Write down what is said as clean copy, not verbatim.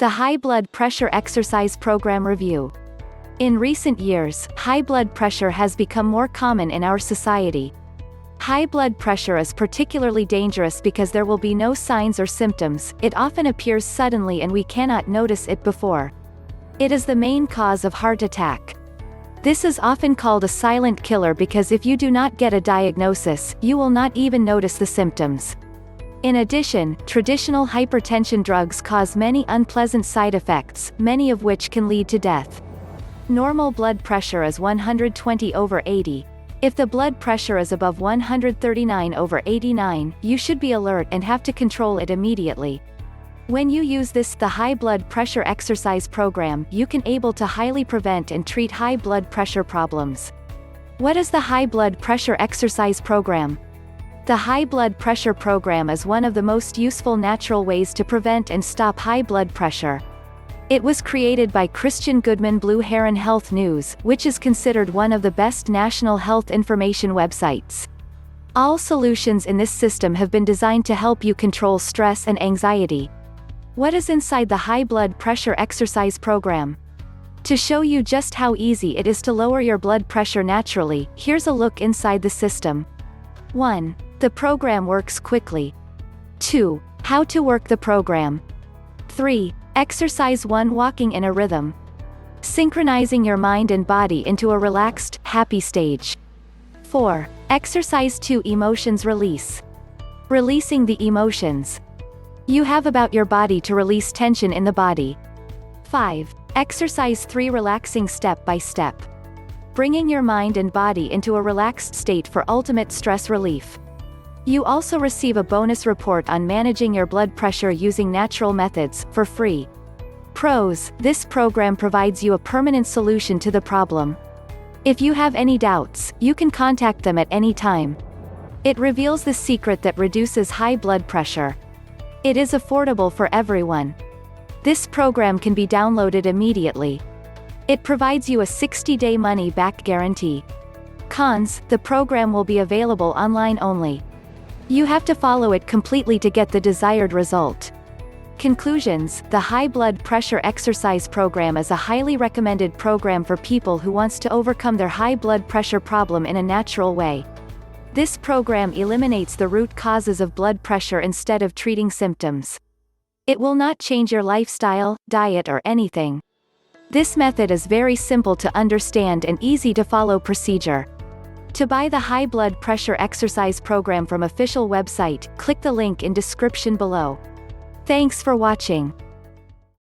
The High Blood Pressure Exercise Program Review. In recent years, high blood pressure has become more common in our society. High blood pressure is particularly dangerous because there will be no signs or symptoms, it often appears suddenly and we cannot notice it before. It is the main cause of heart attack. This is often called a silent killer because if you do not get a diagnosis, you will not even notice the symptoms. In addition, traditional hypertension drugs cause many unpleasant side effects, many of which can lead to death. Normal blood pressure is 120/80. If the blood pressure is above 139/89, you should be alert and have to control it immediately. When you use the high blood pressure exercise program, you can able to highly prevent and treat high blood pressure problems. What is the high blood pressure exercise program? The high blood pressure program is one of the most useful natural ways to prevent and stop high blood pressure. It was created by Goodman Blue Heron Health News, which is considered one of the best national health information websites. All solutions in this system have been designed to help you control stress and anxiety. What is inside the high blood pressure exercise program? To show you just how easy it is to lower your blood pressure naturally, here's a look inside the system. 1. The program works quickly. 2. How to work the program. 3. Exercise 1. Walking in a rhythm. Synchronizing your mind and body into a relaxed, happy stage. 4. Exercise 2. Emotions release. Releasing the emotions you have about your body to release tension in the body. 5. Exercise 3. Relaxing step by step. Bringing your mind and body into a relaxed state for ultimate stress relief. You also receive a bonus report on managing your blood pressure using natural methods, for free. Pros: this program provides you a permanent solution to the problem. If you have any doubts, you can contact them at any time. It reveals the secret that reduces high blood pressure. It is affordable for everyone. This program can be downloaded immediately. It provides you a 60-day money-back guarantee. Cons: the program will be available online only. You have to follow it completely to get the desired result. Conclusions: the high blood pressure exercise program is a highly recommended program for people who wants to overcome their high blood pressure problem in a natural way. This program eliminates the root causes of blood pressure instead of treating symptoms. It will not change your lifestyle, diet or anything. This method is very simple to understand and easy to follow procedure. To buy the high blood pressure exercise program from official website, click the link in description below. Thanks for watching.